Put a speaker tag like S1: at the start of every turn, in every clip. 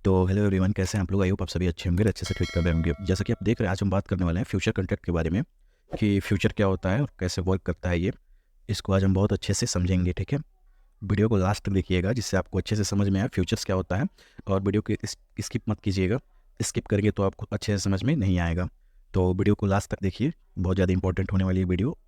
S1: तो hello everyone, कैसे हैं आप लोग? आई होप आप सभी अच्छे होंगे, अच्छे से ट्रीट कर रहे होंगे। जैसा कि आप देख रहे हैं, आज हम बात करने वाले हैं फ्यूचर कॉन्ट्रैक्ट के बारे में कि फ्यूचर क्या होता है और कैसे वर्क करता है ये। इसको आज हम बहुत अच्छे से समझेंगे, ठीक है? वीडियो को लास्ट तक देखिएगा जिससे आपको अच्छे से समझ में आए फ्यूचर्स क्या होता है। और वीडियो को स्किप मत कीजिएगा, स्किप करेंगे तो आपको अच्छे से समझ में नहीं आएगा। तो वीडियो को लास्ट तक देखिए, बहुत ज़्यादा इंपॉर्टेंट होने वाली है वीडियो।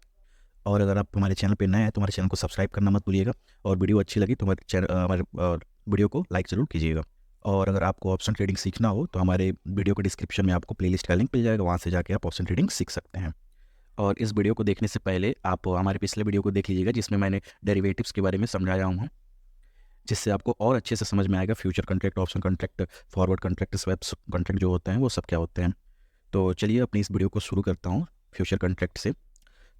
S1: और अगर आप हमारे चैनल पर नए हैं तो हमारे चैनल को सब्सक्राइब करना मत भूलिएगा। और वीडियो अच्छी लगी तो हमारे वीडियो को लाइक ज़रूर कीजिएगा। और अगर आपको ऑप्शन ट्रेडिंग सीखना हो तो हमारे वीडियो के डिस्क्रिप्शन में आपको प्लेलिस्ट का लिंक मिल जाएगा, वहाँ से जाके आप ऑप्शन ट्रेडिंग सीख सकते हैं। और इस वीडियो को देखने से पहले आप हमारे पिछले वीडियो को देख लीजिएगा जिसमें मैंने डेरिवेटिव्स के बारे में समझाया हूँ, जिससे आपको और अच्छे से समझ में आएगा future contract, option contract, forward contract, swaps contract जो होते हैं वो सब क्या होते हैं। तो चलिए अपनी इस वीडियो को शुरू करता हूँ फ्यूचर कॉन्ट्रैक्ट से।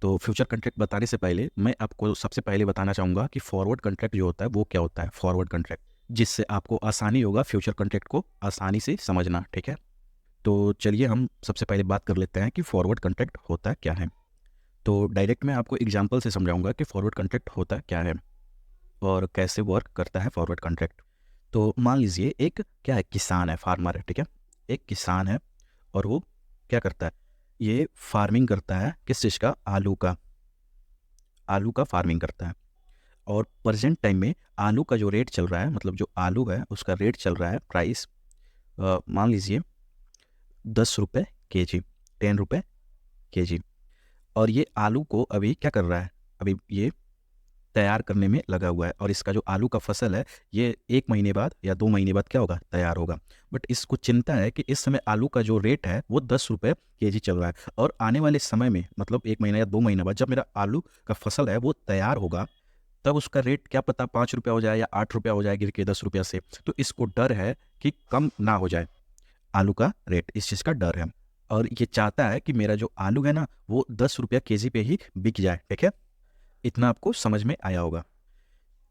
S1: तो फ्यूचर कॉन्ट्रैक्ट बताने से पहले मैं आपको सबसे पहले बताना चाहूँगा कि फॉरवर्ड कॉन्ट्रैक्ट जो होता है वो क्या होता है। फॉरवर्ड कॉन्ट्रैक्ट, जिससे आपको आसानी होगा फ्यूचर कॉन्ट्रैक्ट को आसानी से समझना, ठीक है? तो चलिए हम सबसे पहले बात कर लेते हैं कि फॉरवर्ड कॉन्ट्रैक्ट होता क्या है। तो डायरेक्ट मैं आपको एग्जांपल से समझाऊंगा कि फॉरवर्ड कॉन्ट्रैक्ट होता क्या है और कैसे वर्क करता है फॉरवर्ड कॉन्ट्रैक्ट। तो मान लीजिए एक क्या है, किसान है, फार्मर है, ठीक है? एक किसान है और वो क्या करता है, ये फार्मिंग करता है। किस चीज़ का? आलू का फार्मिंग करता है। और प्रेजेंट टाइम में आलू का जो रेट चल रहा है, मतलब जो आलू है उसका रेट चल रहा है, प्राइस मान लीजिए 10 रुपये के जी, 10 रुपये के जी। और ये आलू को अभी क्या कर रहा है, अभी ये तैयार करने में लगा हुआ है। और इसका जो आलू का फसल है ये 1 महीने बाद या 2 महीने बाद क्या होगा, तैयार होगा। बट इसको चिंता है कि इस समय आलू का जो रेट है वो 10 रुपये के जी चल रहा है। और आने वाले समय में, मतलब 1 महीना या 2 महीना बाद, जब मेरा आलू का फसल है वो तैयार होगा, तब उसका रेट क्या पता 5 रुपया हो जाए या 8 रुपया हो जाए, गिर के 10 रुपया से। तो इसको डर है कि कम ना हो जाए आलू का रेट, इस चीज़ का डर है। और ये चाहता है कि मेरा जो आलू है ना वो 10 रुपया के जी पे ही बिक जाए, ठीक है? इतना आपको समझ में आया होगा।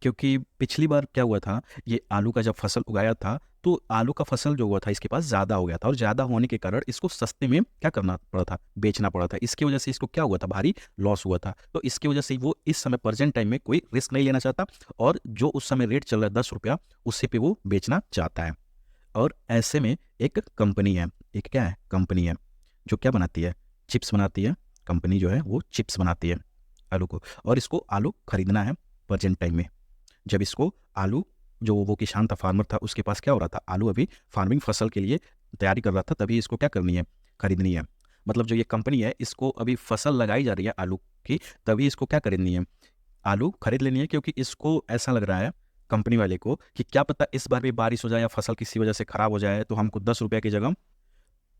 S1: क्योंकि पिछली बार क्या हुआ था, ये आलू का जब फसल उगाया था तो आलू का फसल जो हुआ था इसके पास ज़्यादा हो गया था, और ज़्यादा होने के कारण इसको सस्ते में क्या करना पड़ा था, बेचना पड़ा था। इसकी वजह से इसको क्या हुआ था, भारी लॉस हुआ था। तो इसकी वजह से वो इस समय प्रेजेंट टाइम में कोई रिस्क नहीं लेना चाहता, और जो उस समय रेट चल रहा है 10 रुपया, उसी पे वो बेचना चाहता है। और ऐसे में एक कंपनी है, एक क्या है, कंपनी है जो क्या बनाती है, चिप्स बनाती है। कंपनी जो है वो चिप्स बनाती है आलू को, और इसको आलू खरीदना है प्रेजेंट टाइम में। जब इसको आलू, जो वो किसान था, फार्मर था, उसके पास क्या हो रहा था, आलू अभी फार्मिंग फसल के लिए तैयारी कर रहा था, तभी इसको क्या करनी है, खरीदनी है। मतलब जो ये कंपनी है इसको अभी फसल लगाई जा रही है आलू की, तभी इसको क्या खरीदनी है, आलू खरीद लेनी है। क्योंकि इसको ऐसा लग रहा है, कंपनी वाले को, कि क्या पता इस बार भी बारिश हो जाए या फसल किसी वजह से खराब हो जाए तो हमको 10 रुपया की जगह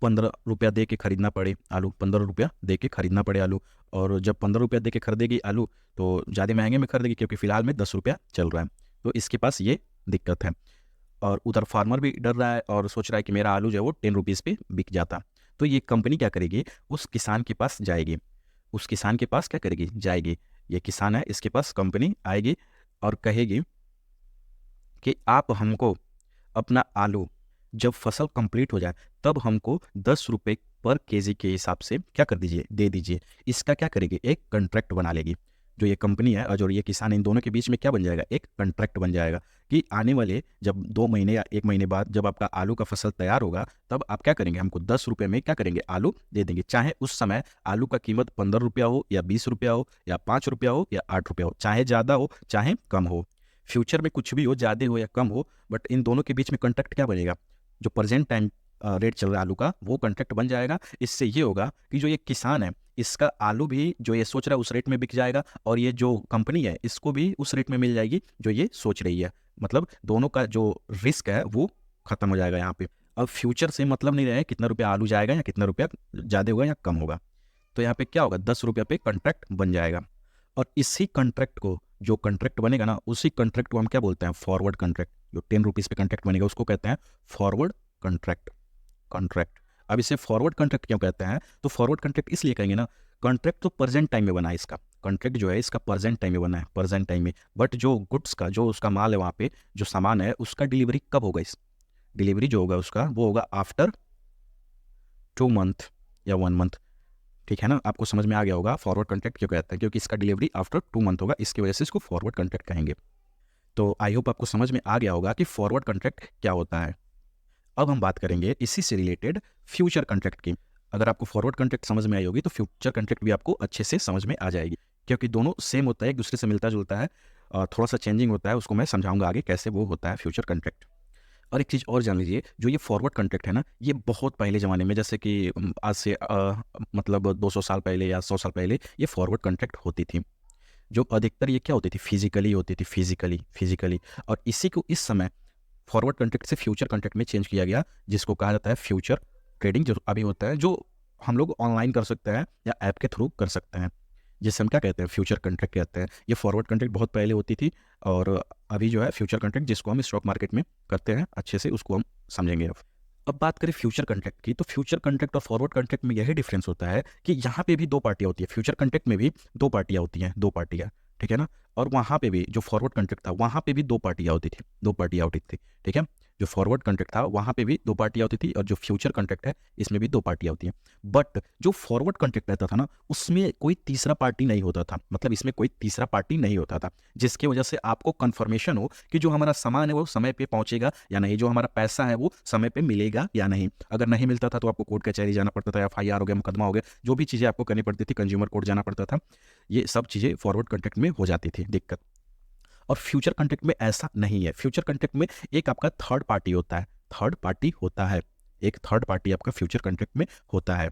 S1: 15 रुपया दे के खरीदना पड़े आलू, 15 रुपया दे के खरीदना पड़े आलू। और जब 15 रुपया दे के खरीदेगी आलू तो ज़्यादा महंगे में खरीदेगी, क्योंकि फिलहाल में 10 रुपया चल रहा है। तो इसके पास ये दिक्कत है। और उधर फार्मर भी डर रहा है और सोच रहा है कि मेरा आलू जो है वो 10 रुपीज़ पे बिक जाता। तो ये कंपनी क्या करेगी, उस किसान के पास जाएगी, उस किसान के पास क्या करेगी, जाएगी। ये किसान है, इसके पास कंपनी आएगी और कहेगी कि आप हमको अपना आलू जब फसल कंप्लीट हो जाए तब हमको 10 रुपये पर केजी के हिसाब से क्या कर दीजिए, दे दीजिए। इसका क्या करेगी, एक कॉन्ट्रैक्ट बना लेगी। जो ये कंपनी है और जो ये किसान, इन दोनों के बीच में क्या बन जाएगा, एक कॉन्ट्रैक्ट बन जाएगा कि आने वाले जब 2 महीने या 1 महीने बाद जब आपका आलू का फसल तैयार होगा, तब आप क्या करेंगे, हमको 10 रुपये में क्या करेंगे, आलू दे देंगे। चाहे उस समय आलू का कीमत 15 रुपया हो या 20 रुपया हो या 5 रुपया हो या 8 रुपया हो, चाहे ज़्यादा हो चाहे कम हो, फ्यूचर में कुछ भी हो, ज़्यादा हो या कम हो, बट इन दोनों के बीच में कॉन्ट्रैक्ट क्या बनेगा, जो प्रेजेंट टाइम रेट चल रहा है आलू का, वो कॉन्ट्रैक्ट बन जाएगा। इससे ये होगा कि जो ये किसान है इसका आलू भी जो ये सोच रहा है उस रेट में बिक जाएगा, और ये जो कंपनी है इसको भी उस रेट में मिल जाएगी जो ये सोच रही है। मतलब दोनों का जो रिस्क है वो खत्म हो जाएगा यहाँ पे। अब फ्यूचर से मतलब नहीं रहे कितना रुपया आलू जाएगा या कितना रुपया ज़्यादा होगा या कम होगा। तो यहाँ पे क्या होगा, 10 रुपया पे कॉन्ट्रैक्ट बन जाएगा। और इसी कॉन्ट्रैक्ट को, जो कॉन्ट्रैक्ट बनेगा ना, उसी कॉन्ट्रैक्ट को हम क्या बोलते हैं, फॉरवर्ड कॉन्ट्रैक्ट। जो 10 रुपीज़ पे कॉन्ट्रैक्ट बनेगा उसको कहते हैं फॉरवर्ड कॉन्ट्रैक्ट। कॉन्ट्रैक्ट, अब इसे फॉरवर्ड कॉन्ट्रैक्ट क्यों कहते हैं, तो फॉरवर्ड कॉन्ट्रैक्ट इसलिए कहेंगे ना, कॉन्ट्रैक्ट तो प्रेजेंट टाइम में बना है, इसका कॉन्ट्रैक्ट जो है इसका प्रेजेंट टाइम में बना है, प्रेजेंट टाइम में। बट जो गुड्स का, जो उसका माल है वहाँ पे, जो सामान है उसका डिलीवरी कब होगा, इस डिलीवरी जो होगा उसका वो होगा आफ्टर 2 मंथ या 1 मंथ। ठीक है ना, आपको समझ में आ गया होगा फॉरवर्ड कॉन्ट्रैक्ट क्यों कहते हैं, क्योंकि इसका डिलीवरी आफ्टर 2 मंथ होगा, इसकी वजह से इसको फॉरवर्ड कॉन्ट्रैक्ट कहेंगे। तो आई होप आपको समझ में आ गया होगा कि फॉरवर्ड कॉन्ट्रैक्ट क्या होता है। अब हम बात करेंगे इसी से रिलेटेड फ्यूचर कॉन्ट्रैक्ट की। अगर आपको फॉरवर्ड कॉन्ट्रैक्ट समझ में आई होगी तो फ्यूचर कॉन्ट्रैक्ट भी आपको अच्छे से समझ में आ जाएगी, क्योंकि दोनों सेम होता है, एक दूसरे से मिलता जुलता है, थोड़ा सा चेंजिंग होता है, उसको मैं समझाऊंगा आगे कैसे वो होता है फ्यूचर कॉन्ट्रैक्ट। और एक चीज़ और जान लीजिए, जो ये फॉरवर्ड कॉन्ट्रैक्ट है ना, ये बहुत पहले ज़माने में, जैसे कि आज से मतलब 200 साल पहले या 100 साल पहले ये फॉरवर्ड कॉन्ट्रैक्ट होती थी। जो अधिकतर ये क्या होती थी, फिजिकली होती थी, फिजिकली। और इसी को इस समय फॉरवर्ड कॉन्ट्रैक्ट से फ्यूचर कॉन्ट्रैक्ट में चेंज किया गया, जिसको कहा जाता है फ्यूचर ट्रेडिंग, जो अभी होता है, जो हम लोग ऑनलाइन कर सकते हैं या ऐप के थ्रू कर सकते हैं, जिसे हम क्या कहते हैं, फ्यूचर कॉन्ट्रैक्ट कहते हैं। ये फॉरवर्ड कॉन्ट्रैक्ट बहुत पहले होती थी, और अभी जो है फ्यूचर कॉन्ट्रैक्ट, जिसको हम स्टॉक मार्केट में करते हैं, अच्छे से उसको हम समझेंगे। अब बात करें फ्यूचर कॉन्ट्रैक्ट की, तो फ्यूचर कॉन्ट्रैक्ट और फॉरवर्ड कॉन्ट्रैक्ट में यही डिफरेंस होता है कि यहाँ पे भी दो पार्टियाँ होती है, फ्यूचर कॉन्ट्रैक्ट में भी दो पार्टियाँ होती हैं, दो पार्टियाँ, ठीक है ना। और वहाँ पे भी जो फॉरवर्ड कॉन्ट्रैक्ट था, वहाँ पे भी दो पार्टियाँ होती थी, दो पार्टियाँ होती थी, ठीक है। जो फॉरवर्ड कॉन्ट्रैक्ट था वहाँ पे भी दो पार्टियाँ होती थी, और जो फ्यूचर कॉन्ट्रैक्ट है इसमें भी दो पार्टियाँ होती हैं। बट जो फॉरवर्ड कॉन्ट्रैक्ट रहता था ना, उसमें कोई तीसरा पार्टी नहीं होता था, मतलब इसमें कोई तीसरा पार्टी नहीं होता था, जिसकी वजह से आपको कन्फर्मेशन हो कि जो हमारा सामान है वो समय पे पहुंचेगा या नहीं, जो हमारा पैसा है वो समय पे मिलेगा या नहीं। अगर नहीं मिलता था तो आपको कोर्ट कचहरी जाना पड़ता था, FIR हो गया, मुकदमा हो गया, जो भी चीज़ें आपको करनी पड़ती थी, कंज्यूमर कोर्ट जाना पड़ता था, ये सब चीज़ें फॉरवर्ड कॉन्ट्रैक्ट में हो जाती थी दिक्कत। और फ्यूचर कॉन्ट्रैक्ट में ऐसा नहीं है। फ्यूचर कॉन्ट्रैक्ट में एक आपका थर्ड पार्टी होता है, थर्ड पार्टी होता है, एक थर्ड पार्टी आपका फ्यूचर कॉन्ट्रैक्ट में होता है,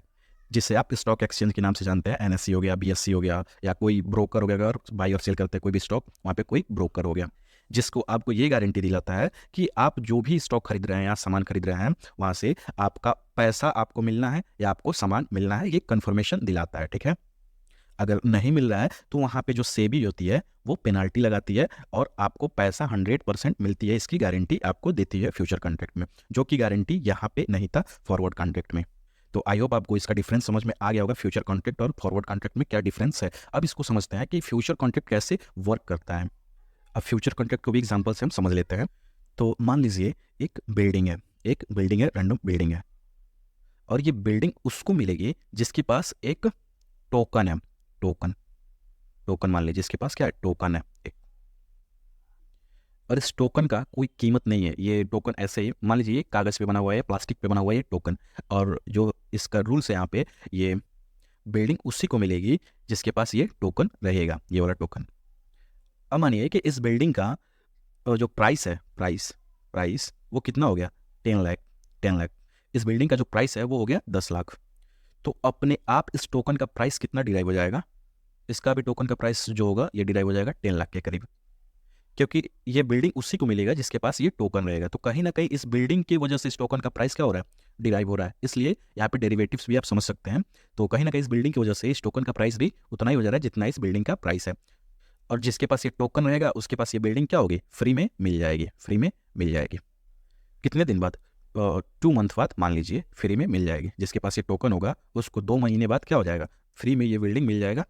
S1: जिसे आप स्टॉक एक्सचेंज के नाम से जानते हैं। NSE हो गया, BSE हो गया, या कोई ब्रोकर हो गया, अगर बाई और सेल करते हैं कोई भी स्टॉक, वहाँ पे कोई ब्रोकर हो गया, जिसको आपको ये गारंटी दिलाता है कि आप जो भी स्टॉक खरीद रहे हैं या सामान खरीद रहे हैं, वहाँ से आपका पैसा आपको मिलना है या आपको सामान मिलना है, ये कन्फर्मेशन दिलाता है, ठीक है। अगर नहीं मिल रहा है तो वहाँ पे जो सेबी होती है वो पेनाल्टी लगाती है, और आपको पैसा 100% मिलती है, इसकी गारंटी आपको देती है फ्यूचर कॉन्ट्रैक्ट में, जो कि गारंटी यहाँ पे नहीं था फॉरवर्ड कॉन्ट्रैक्ट में। तो आई होप आपको इसका डिफरेंस समझ में आ गया होगा, फ्यूचर कॉन्ट्रैक्ट और फॉरवर्ड कॉन्ट्रैक्ट में क्या डिफरेंस है। अब इसको समझते हैं कि फ्यूचर कॉन्ट्रैक्ट कैसे वर्क करता है। अब फ्यूचर कॉन्ट्रैक्ट को भी एग्जाम्पल से हम समझ लेते हैं। तो मान लीजिए एक बिल्डिंग है, एक बिल्डिंग है, रैंडम बिल्डिंग है, और ये बिल्डिंग उसको मिलेगी जिसके पास एक टोकन है, टोकन, टोकन मान लीजिए जिसके पास क्या है, टोकन है एक। और इस टोकन का कोई कीमत नहीं है, ये टोकन ऐसे ही मान लीजिए कागज़ पे बना हुआ है, प्लास्टिक पे बना हुआ है ये टोकन। और जो इसका रूल्स है यहाँ पे, ये बिल्डिंग उसी को मिलेगी जिसके पास ये टोकन रहेगा, ये वाला टोकन। अब मानिए कि इस बिल्डिंग का जो प्राइस है, प्राइस प्राइस वो कितना हो गया, 10 लाख, 10 लाख। इस बिल्डिंग का जो प्राइस है वो हो गया 10 लाख। तो अपने आप इस टोकन का प्राइस कितना डिराइव हो जाएगा, इसका भी टोकन का प्राइस जो होगा ये डिराइव हो जाएगा 10 लाख के करीब, क्योंकि ये बिल्डिंग उसी को मिलेगा जिसके पास ये टोकन रहेगा। तो कहीं ना कहीं इस बिल्डिंग की वजह से इस टोकन का प्राइस क्या हो रहा है, डिराइव हो रहा है। इसलिए यहाँ पे डेरिवेटिव्स भी आप समझ सकते हैं। तो कहीं ना कहीं इस बिल्डिंग की वजह से इस टोकन का प्राइस भी उतना ही हो जा रहा है जितना इस बिल्डिंग का प्राइस है। और जिसके पास ये टोकन रहेगा उसके पास ये बिल्डिंग क्या होगी, फ्री में मिल जाएगी, फ्री में मिल जाएगी। कितने दिन बाद, 2 मंथ बाद मान लीजिए फ्री में मिल जाएगी। जिसके पास ये टोकन होगा उसको 2 महीने बाद क्या हो जाएगा, फ्री में ये बिल्डिंग मिल जाएगा।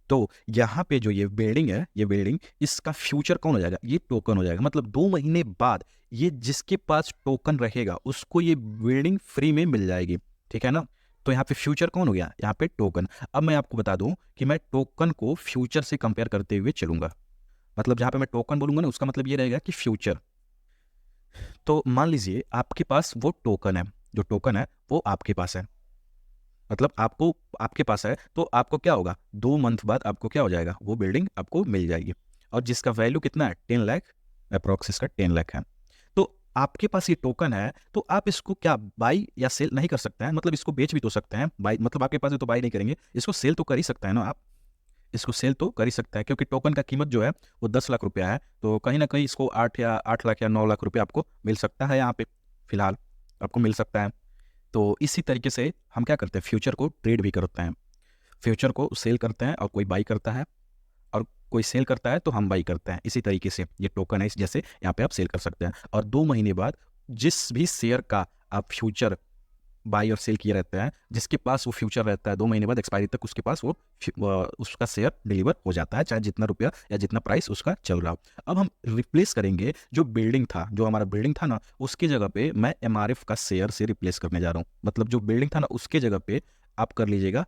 S1: तो यहाँ पे जो ये बिल्डिंग है, ये बिल्डिंग, इसका फ्यूचर कौन हो जाएगा, ये टोकन हो जाएगा। मतलब 2 महीने बाद ये जिसके पास टोकन रहेगा उसको ये बिल्डिंग फ्री में मिल जाएगी, ठीक है ना। तो यहाँ पे फ्यूचर कौन हो गया, यहाँ पे टोकन। अब मैं आपको बता दूं कि मैं टोकन को फ्यूचर से कंपेयर करते हुए चलूंगा। मतलब जहाँ पे मैं टोकन बोलूंगा ना, उसका मतलब ये रहेगा कि फ्यूचर। तो मान लीजिए आपके पास वो टोकन है, जो टोकन है वो आपके पास है, मतलब आपको, आपके पास है, तो आपको क्या होगा, 2 मंथ बाद आपको क्या हो जाएगा, वो बिल्डिंग आपको मिल जाएगी। और जिसका वैल्यू कितना है, 10 लाख, अप्रॉक्स इसका 10 लाख है। तो आपके पास ये टोकन है, तो आप इसको क्या बाई या सेल नहीं कर सकते हैं, मतलब इसको बेच भी तो सकते हैं। बाई मतलब आपके पास है तो बाई नहीं करेंगे, इसको सेल तो कर ही सकते हैं ना आप, इसको सेल तो कर ही सकता है, क्योंकि टोकन का कीमत जो है वो 10 लाख रुपया है। तो कहीं ना कहीं इसको 8 लाख या 9 लाख रुपया आपको मिल सकता है, यहाँ पे फिलहाल आपको मिल सकता है। तो इसी तरीके से हम क्या करते हैं, फ्यूचर को ट्रेड भी करते हैं। फ्यूचर को सेल करते हैं और कोई बाई करता है, और कोई सेल करता है तो हम बाई करते हैं। इसी तरीके से ये टोकन है, जैसे यहाँ पे आप सेल कर सकते हैं। और 2 महीने बाद जिस भी शेयर का आप फ्यूचर बाई और सेल किए रहते हैं, जिसके पास वो फ्यूचर रहता है, 2 महीने बाद एक्सपायरी तक उसके पास उसका शेयर डिलीवर हो जाता है, चाहे जितना रुपया या जितना प्राइस उसका चल रहा हो। अब हम रिप्लेस करेंगे जो बिल्डिंग था, जो हमारा बिल्डिंग था ना, उसकी जगह पे मैं MRF का शेयर से रिप्लेस करने जा रहा हूँ। मतलब जो बिल्डिंग था ना उसके जगह पे आप कर लीजिएगा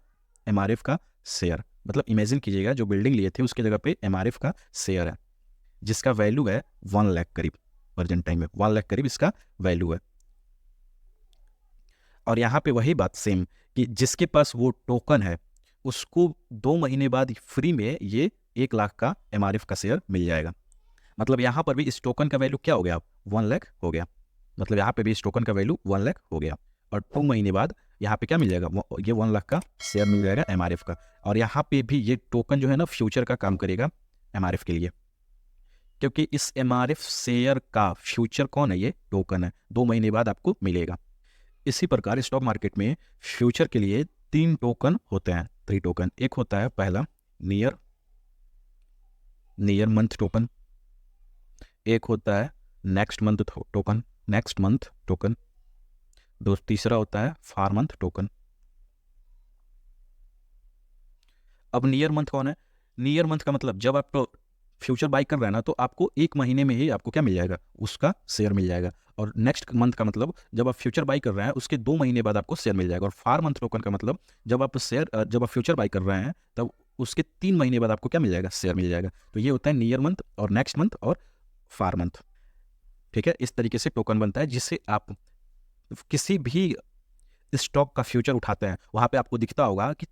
S1: MRF का शेयर। मतलब इमेजिन कीजिएगा जो बिल्डिंग लिए थे उसकी जगह पे MRF का शेयर है, जिसका वैल्यू है 1 लाख करीब, प्रेजेंट टाइम में 1 लाख करीब इसका वैल्यू है। और यहाँ पे वही बात सेम कि जिसके पास वो टोकन है उसको 2 महीने बाद फ्री में ये 1 लाख का MRF का शेयर मिल जाएगा। मतलब यहाँ पर भी इस टोकन का वैल्यू क्या हो गया, 1 लाख हो गया। मतलब यहाँ पे भी इस टोकन का वैल्यू 1 लाख हो गया और 2 महीने बाद यहाँ पे क्या मिल जाएगा, ये 1 लाख का शेयर मिल जाएगा MRF का। और यहाँ पे भी ये टोकन जो है ना फ्यूचर का काम करेगा MRF के लिए, क्योंकि इस MRF शेयर का फ्यूचर कौन है, ये टोकन है, 2 महीने बाद आपको मिलेगा। इसी प्रकार स्टॉक मार्केट में फ्यूचर के लिए 3 टोकन होते हैं, 3 टोकन। एक होता है पहला नियर मंथ टोकन, एक होता है नेक्स्ट मंथ टोकन, तीसरा होता है फार मंथ टोकन। अब नियर मंथ कौन है, नियर मंथ का मतलब जब आप फ्यूचर बाई कर रहे हैं ना तो आपको 1 महीने में ही आपको क्या मिल जाएगा, उसका शेयर मिल जाएगा। और नेक्स्ट मंथ का मतलब जब आप फ्यूचर बाई कर रहे हैं उसके 2 महीने बाद आपको शेयर मिल जाएगा। और फार मंथ टोकन का मतलब जब आप फ्यूचर बाई कर रहे हैं तब उसके 3 महीने बाद आपको क्या मिल जाएगा, शेयर मिल जाएगा। तो ये होता है नियर मंथ और नेक्स्ट मंथ और फार मंथ। ठीक है, इस तरीके से टोकन बनता है जिससे आप किसी भी स्टॉक का फ्यूचर उठाते हैं वहाँ पे आपको दिखता होगा कि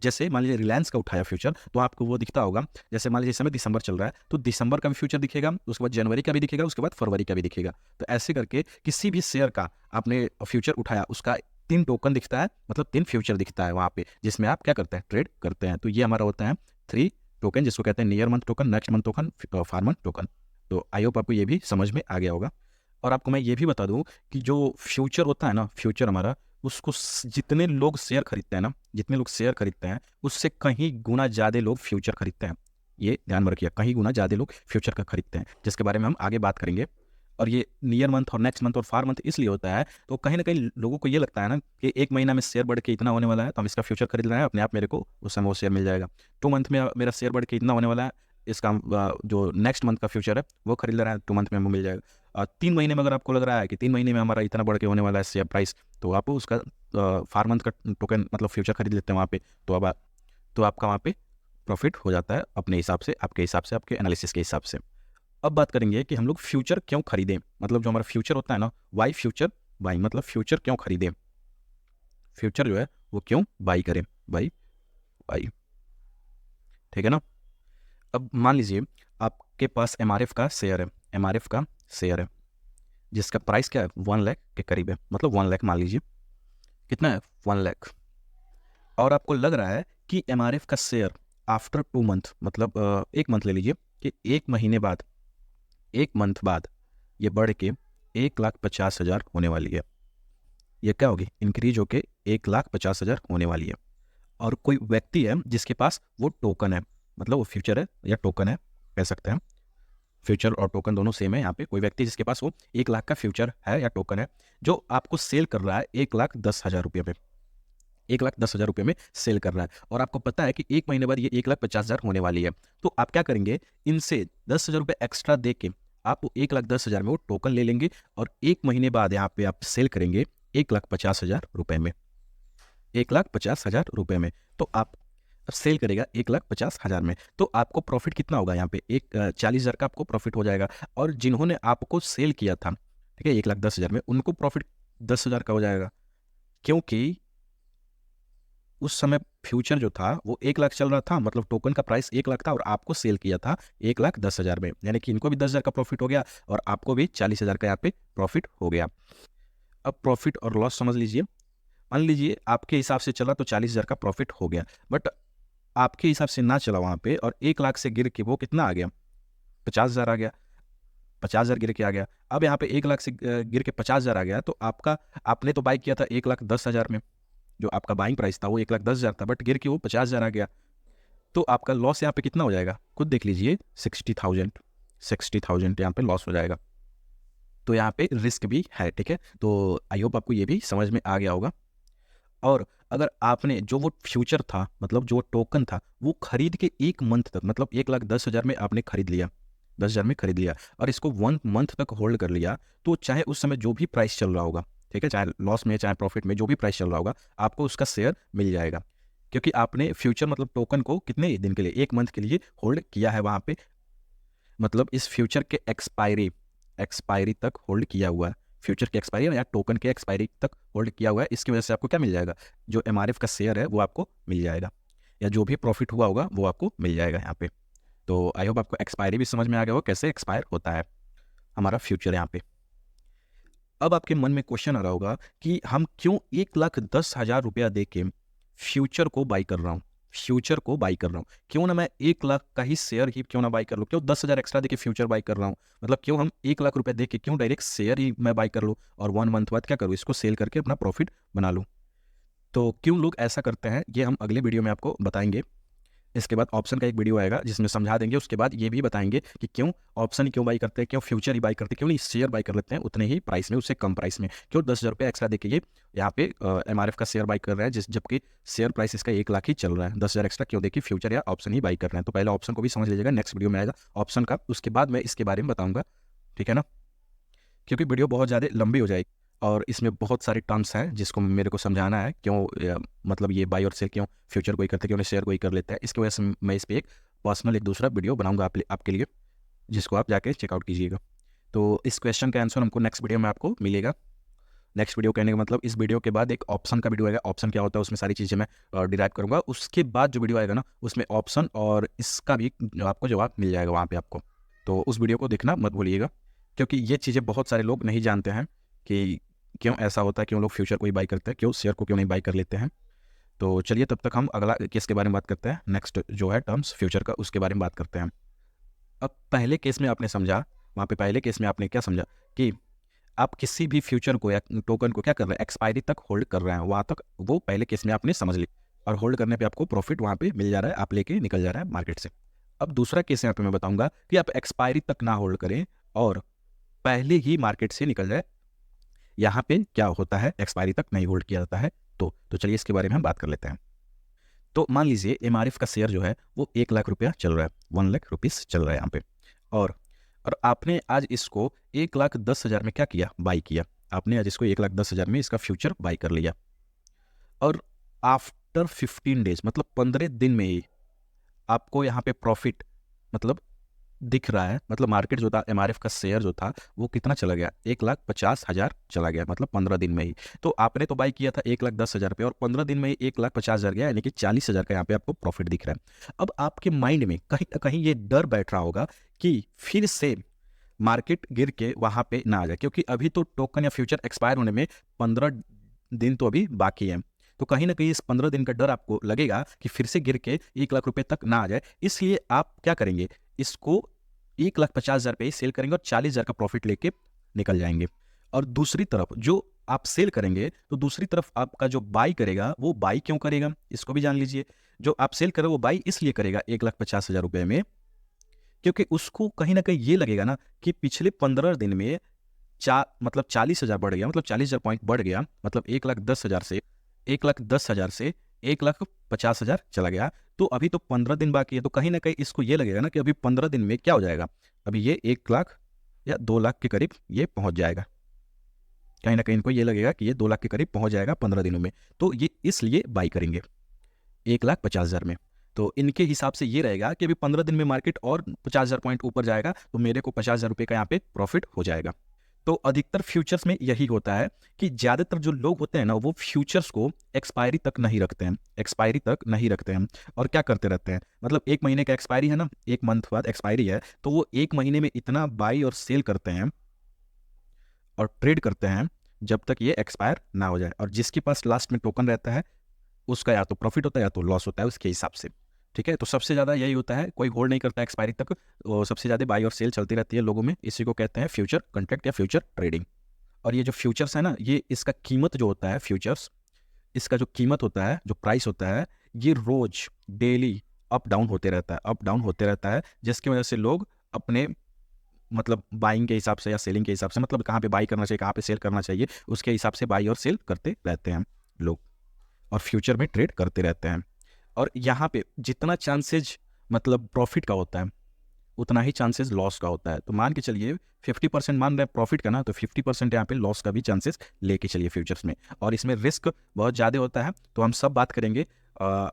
S1: जैसे मान लीजिए रिलायंस का उठाया फ्यूचर तो आपको वो दिखता होगा, जैसे मान लीजिए इस समय दिसंबर चल रहा है तो दिसंबर का भी फ्यूचर दिखेगा, उसके बाद जनवरी का भी दिखेगा, उसके बाद फरवरी का भी दिखेगा। तो ऐसे करके किसी भी शेयर का आपने फ्यूचर उठाया उसका 3 टोकन दिखता है, मतलब 3 फ्यूचर दिखता है वहाँ पे जिसमें आप क्या करते हैं, ट्रेड करते हैं। तो ये हमारा होता है 3 टोकन जिसको कहते हैं near month token, next month token, far month token. तो आई होप आपको ये भी समझ में आ गया होगा। और आपको मैं ये भी बता दूं कि जो फ्यूचर होता है ना, फ्यूचर हमारा उसको जितने लोग शेयर खरीदते हैं उससे कहीं गुना ज़्यादा लोग फ्यूचर खरीदते हैं। ये ध्यान में रखिए, कहीं गुना ज़्यादा लोग फ्यूचर का खरीदते हैं, जिसके बारे में हम आगे बात करेंगे। और ये नियर मंथ और नेक्स्ट मंथ और फार मंथ इसलिए होता है तो कहीं ना कहीं लोगों को ये लगता है ना कि 1 महीना में शेयर बढ़ के इतना होने वाला है तो हम इसका फ्यूचर खरीद रहे हैं, अपने आप मेरे को उस समय वो शेयर मिल जाएगा। 2 मंथ में मेरा शेयर बढ़ के इतना होने वाला है, इसका जो नेक्स्ट मंथ का फ्यूचर है वो खरीद रहा है, 2 मंथ में हमको मिल जाएगा। 3 महीने में अगर आपको लग रहा है कि 3 महीने में हमारा इतना बढ़ के होने वाला है शेयर प्राइस, तो आप उसका फार मंथ का टोकन मतलब फ्यूचर खरीद लेते हैं वहाँ पे। तो आपका वहाँ पे प्रॉफिट हो जाता है अपने हिसाब से, आपके एनालिसिस के हिसाब से। अब बात करेंगे कि हम लोग फ्यूचर क्यों खरीदें, मतलब जो हमारा फ्यूचर होता है ना, वाई फ्यूचर बाई, मतलब फ्यूचर क्यों खरीदें, फ्यूचर जो है वो क्यों बाई करें, बाई। ठीक है ना। अब मान लीजिए आपके पास MRF का शेयर है जिसका प्राइस क्या है, 1 लाख के करीब है, मतलब 1 लाख मान लीजिए, कितना है, 1 लाख। और आपको लग रहा है कि MRF का शेयर आफ्टर 2 मंथ, मतलब 1 मंथ ले लीजिए कि 1 मंथ बाद ये बढ़ के 1,50,000 होने वाली है। ये क्या होगी, इंक्रीज होके 1,50,000 होने वाली है। और कोई व्यक्ति है जिसके पास वो टोकन है, मतलब वो फ्यूचर है या टोकन है कह सकते हैं, फ्यूचर और टोकन दोनों सेम है। यहाँ पे कोई व्यक्ति जिसके पास वो 1 लाख का फ्यूचर है या टोकन है जो आपको सेल कर रहा है 1,10,000 रुपये में, 1,10,000 रुपये में सेल कर रहा है। और आपको पता है कि 1 महीने बाद ये 1,50,000 होने वाली है। तो आप क्या करेंगे, इनसे 10,000 रुपये एक्स्ट्रा दे के आप 1,10,000 में वो टोकन ले लेंगे और 1 महीने बाद यहाँ पे आप सेल करेंगे 1,50,000 रुपये में, 1,50,000 रुपये में। तो आप सेल करेगा 1,50,000 में, तो आपको प्रॉफिट कितना होगा यहाँ पे, 40,000 का आपको प्रॉफिट हो जाएगा। और जिन्होंने आपको सेल किया था, ठीक है, 1,10,000 में, उनको प्रॉफिट 10,000 का हो जाएगा, क्योंकि उस समय फ्यूचर जो था वो 1 लाख चल रहा था, मतलब टोकन का प्राइस 1 लाख था और आपको सेल किया था 1,10,000 में, यानी कि इनको भी 10,000 का प्रॉफिट हो गया और आपको भी 40,000 का यहाँ पे प्रॉफिट हो गया। अब प्रॉफिट और लॉस समझ लीजिए। मान लीजिए आपके हिसाब से चला तो 40,000 का प्रॉफिट हो गया, बट आपके हिसाब से ना चला वहाँ पे और 1 लाख से गिर के वो कितना आ गया, 50,000 आ गया, 50,000 गिर के आ गया। अब यहाँ पे 1 लाख से गिर के 50,000 आ गया, तो आपने तो बाई किया था 1,10,000 में, जो आपका बाइंग प्राइस था वो 1,10,000 था, बट गिर के वो 50,000 आ गया। तो आपका लॉस यहाँ पे कितना हो जाएगा, खुद देख लीजिए, 60,000 यहाँ पे लॉस हो जाएगा। तो यहाँ पे रिस्क भी है, ठीक है। तो आई होप आपको ये भी समझ में आ गया होगा। और अगर आपने जो वो फ्यूचर था, मतलब जो टोकन था, वो खरीद के 1 मंथ तक, मतलब 1,10,000 में आपने खरीद लिया, 10,000 में खरीद लिया और इसको 1 मंथ तक होल्ड कर लिया, तो चाहे उस समय जो भी प्राइस चल रहा होगा, ठीक है, चाहे लॉस में चाहे प्रॉफिट में, जो भी प्राइस चल रहा होगा, आपको उसका शेयर मिल जाएगा, क्योंकि आपने फ्यूचर मतलब टोकन को कितने दिन के लिए, 1 मंथ के लिए होल्ड किया है वहाँ पे, मतलब इस फ्यूचर के एक्सपायरी तक होल्ड किया हुआ है, फ्यूचर की एक्सपायरी या टोकन के एक्सपायरी तक होल्ड किया हुआ है, इसकी वजह से आपको क्या मिल जाएगा, जो MRF का शेयर है वो आपको मिल जाएगा, या जो भी प्रॉफिट हुआ होगा वो आपको मिल जाएगा यहाँ पे। तो आई होप आपको एक्सपायरी भी समझ में आ गया हो, कैसे एक्सपायर होता है हमारा फ्यूचर यहाँ पे। अब आपके मन में क्वेश्चन आ रहा होगा कि हम क्यों 1,10,000 रुपया दे के फ्यूचर को बाई कर रहा हूँ, फ्यूचर को बाई कर रहा हूँ, क्यों ना मैं 1,00,000 का ही शेयर ही क्यों ना बाई कर लूँ, क्यों 10,000 एक्स्ट्रा देके फ्यूचर बाई कर रहा हूँ, मतलब क्यों हम 1,00,000 रुपये दे के क्यों डायरेक्ट शेयर ही मैं बाई कर लूँ और 1 मंथ बाद क्या करूँ, इसको सेल करके अपना प्रॉफिट बना लूँ। तो क्यों लोग ऐसा करते हैं ये हम अगले वीडियो में आपको बताएंगे। इसके बाद ऑप्शन का एक वीडियो आएगा जिसमें समझा देंगे, उसके बाद ये भी बताएंगे कि क्यों ऑप्शन क्यों बाई करते हैं, क्यों फ्यूचर ही बाई करते हैं, क्यों नहीं शेयर बाई कर लेते हैं उतने ही प्राइस में, उससे कम प्राइस में, क्यों 10,000 रुपये एक्स्ट्रा देके ये यहाँ पे MRF का शेयर बाई कर रहे हैं, जबकि शेयर प्राइस इसका 1,00,000 ही चल रहा है, 10,000 एक्स्ट्रा क्यों देखिए फ्यूचर या ऑप्शन ही बाई कर रहे हैं। तो पहले ऑप्शन को भी समझ लीजिएगा, नेक्स्ट वीडियो में आएगा ऑप्शन का, उसके बाद मैं इसके बारे में बताऊँगा, ठीक है ना, क्योंकि वीडियो बहुत ज़्यादा लंबी हो जाएगी और इसमें बहुत सारे टर्म्स हैं जिसको मेरे को समझाना है, क्यों मतलब ये बाई और सेल क्यों फ्यूचर को ही करते हैं, क्यों नहीं शेयर को ही कर लेते हैं। इसकी वजह से मैं इस पर एक पर्सनल एक दूसरा वीडियो बनाऊंगा आपके लिए, जिसको आप जाके चेकआउट कीजिएगा। तो इस क्वेश्चन का आंसर हमको नेक्स्ट वीडियो में आपको मिलेगा। नेक्स्ट वीडियो कहने का मतलब इस वीडियो के बाद एक ऑप्शन का वीडियो आएगा, ऑप्शन क्या होता है उसमें सारी चीज़ें मैं डिराइव करूँगा, उसके बाद जो वीडियो आएगा ना उसमें ऑप्शन और इसका भी आपको जवाब मिल जाएगा वहाँ पर आपको। तो उस वीडियो को देखना मत भूलिएगा, क्योंकि ये चीज़ें बहुत सारे लोग नहीं जानते हैं कि क्यों ऐसा होता है, क्यों लोग फ्यूचर को ही बाई करते हैं, क्यों शेयर को क्यों नहीं बाई कर लेते हैं। तो चलिए तब तक हम अगला केस के बारे में बात करते हैं, नेक्स्ट जो है टर्म्स फ्यूचर का उसके बारे में बात करते हैं। अब पहले केस में आपने समझा, वहाँ पे पहले केस में आपने क्या समझा कि आप किसी भी फ्यूचर को या टोकन को क्या कर रहे हैं, एक्सपायरी तक होल्ड कर रहे हैं, वहाँ तक वो पहले केस में आपने समझ ली और होल्ड करने पर आपको प्रॉफिट वहाँ पर मिल जा रहा है, आप लेके निकल जा रहा है मार्केट से। अब दूसरा केस यहाँ पे मैं बताऊँगा कि आप एक्सपायरी तक ना होल्ड करें और पहले ही मार्केट से निकल जाए, यहाँ पे क्या होता है, एक्सपायरी तक नहीं होल्ड किया जाता है। तो चलिए इसके बारे में हम बात कर लेते हैं। तो मान लीजिए MRF का शेयर जो है वो 1,00,000 रुपया चल रहा है, 1,00,000 रुपीज़ चल रहा है यहाँ पे, और आपने आज इसको 1,10,000 में क्या किया, बाई किया। आपने आज इसको 1,10,000 में इसका फ्यूचर बाई कर लिया और आफ्टर 15 डेज मतलब 15 दिन में ही आपको यहाँ पे प्रॉफिट मतलब दिख रहा है, मतलब मार्केट जो था MRF का शेयर जो था वो कितना चला गया, 1,50,000 चला गया, मतलब 15 दिन में ही। तो आपने तो बाई किया था 1,10,000 पे और 15 दिन में ही 1,50,000 गया, यानी कि 40,000 का यहाँ पे आपको प्रॉफिट दिख रहा है। अब आपके माइंड में कहीं ना कहीं ये डर बैठ रहा होगा कि फिर से मार्केट गिर के वहाँ पे ना आ जाए, क्योंकि अभी तो टोकन या फ्यूचर एक्सपायर होने में 15 दिन तो अभी बाकी है। तो कहीं ना कहीं इस 15 दिन का डर आपको लगेगा कि फिर से गिर के 1,00,000 रुपये तक ना आ जाए, इसलिए आप क्या करेंगे, इसको 1,50,000 पे सेल करेंगे और 40,000 का प्रॉफिट लेके निकल जाएंगे। और दूसरी तरफ जो आप सेल करेंगे तो दूसरी तरफ आपका जो बाई करेगा वो बाई क्यों करेगा, इसको भी जान लीजिए। जो आप सेल कर रहे हो वो बाई इसलिए करेगा 1,50,000 रुपये में, क्योंकि उसको कहीं ना कहीं ये लगेगा ना कि पिछले 15 दिन में मतलब 40,000 बढ़ गया, मतलब 40,000 पॉइंट बढ़ गया, मतलब 1,10,000 से 1,50,000 चला गया। तो अभी तो 15 दिन बाकी है, तो कहीं ना कहीं इसको ये लगेगा ना कि अभी 15 दिन में क्या हो जाएगा, अभी ये 1,00,000 या 2,00,000 के करीब ये पहुंच जाएगा। कहीं ना कहीं इनको ये लगेगा कि ये 2,00,000 के करीब पहुंच जाएगा 15 दिनों में, तो ये इसलिए बाई करेंगे 1,50,000 में। तो इनके हिसाब से ये रहेगा कि अभी 15 दिन में मार्केट और 50,000 पॉइंट ऊपर जाएगा, तो मेरे को 50,000 रुपये का यहाँ पे प्रॉफिट हो जाएगा। तो अधिकतर फ्यूचर्स में यही होता है कि ज़्यादातर जो लोग होते हैं ना वो फ्यूचर्स को एक्सपायरी तक नहीं रखते हैं, एक्सपायरी तक नहीं रखते हैं, और क्या करते रहते हैं, मतलब 1 महीने का एक्सपायरी है ना, 1 मंथ बाद एक्सपायरी है, तो वो 1 महीने में इतना बाई और सेल करते हैं और ट्रेड करते हैं जब तक ये एक्सपायर ना हो जाए, और जिसके पास लास्ट में टोकन रहता है उसका या तो प्रॉफिट होता है या तो लॉस होता है उसके हिसाब से, ठीक है। तो सबसे ज़्यादा यही होता है, कोई होल्ड नहीं करता एक्सपायरी तक, और सबसे ज़्यादा बाई और सेल चलती रहती है लोगों में, इसी को कहते हैं फ्यूचर कॉन्ट्रैक्ट या फ्यूचर ट्रेडिंग। और ये जो फ्यूचर्स है ना, ये इसका कीमत जो होता है फ्यूचर्स, इसका जो कीमत होता है, जो प्राइस होता है, ये रोज डेली अप डाउन होते रहता है, अप डाउन होते रहता है, जिसकी वजह से लोग अपने मतलब बाइंग के हिसाब से या सेलिंग के हिसाब से, मतलब कहाँ पे बाई करना चाहिए कहाँ पे सेल करना चाहिए उसके हिसाब से बाई और सेल करते रहते हैं लोग, और फ्यूचर में ट्रेड करते रहते हैं। और यहाँ पे जितना चांसेज मतलब प्रॉफिट का होता है उतना ही चांसेस लॉस का होता है। तो मान के चलिए 50% मान रहे हैं प्रॉफिट का ना, तो 50% यहाँ पे लॉस का भी चांसेस लेके चलिए फ्यूचर्स में, और इसमें रिस्क बहुत ज़्यादा होता है। तो हम सब बात करेंगे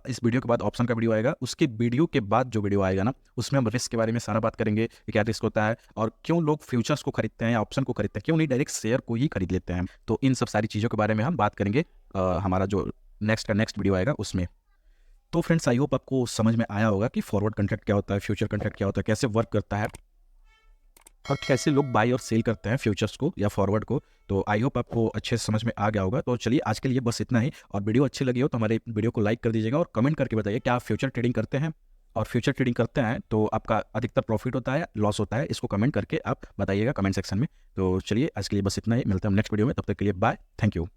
S1: इस वीडियो के बाद ऑप्शन का वीडियो आएगा, उसके वीडियो के बाद जो वीडियो आएगा ना, उसमें हम रिस्क के बारे में सारा बात करेंगे कि क्या रिस्क होता है और क्यों लोग फ्यूचर्स को खरीदते हैं या ऑप्शन को खरीदते हैं, क्यों नहीं डायरेक्ट शेयर को ही खरीद लेते हैं। तो इन सब सारी चीज़ों के बारे में हम बात करेंगे हमारा जो नेक्स्ट वीडियो आएगा उसमें। तो फ्रेंड्स, आई होप आपको समझ में आया होगा कि फॉरवर्ड कॉन्ट्रैक्ट क्या होता है, फ्यूचर कॉन्ट्रैक्ट क्या होता है, कैसे वर्क करता है और कैसे लोग बाय और सेल करते हैं फ्यूचर्स को या फॉरवर्ड को। तो आई होप आपको अच्छे से समझ में आ गया होगा। तो चलिए आज के लिए बस इतना ही, और वीडियो अच्छी लगी हो तो हमारे वीडियो को लाइक कर दीजिएगा और कमेंट करके बताइए क्या आप फ्यूचर ट्रेडिंग करते हैं, और फ्यूचर ट्रेडिंग करते हैं तो आपका अधिकतर प्रॉफिट होता है, लॉस होता है, इसको कमेंट करके आप बताइएगा कमेंट सेक्शन में। तो चलिए आज के लिए बस इतना ही, मिलते हैं हम नेक्स्ट वीडियो में, तब तक के लिए बाय, थैंक यू।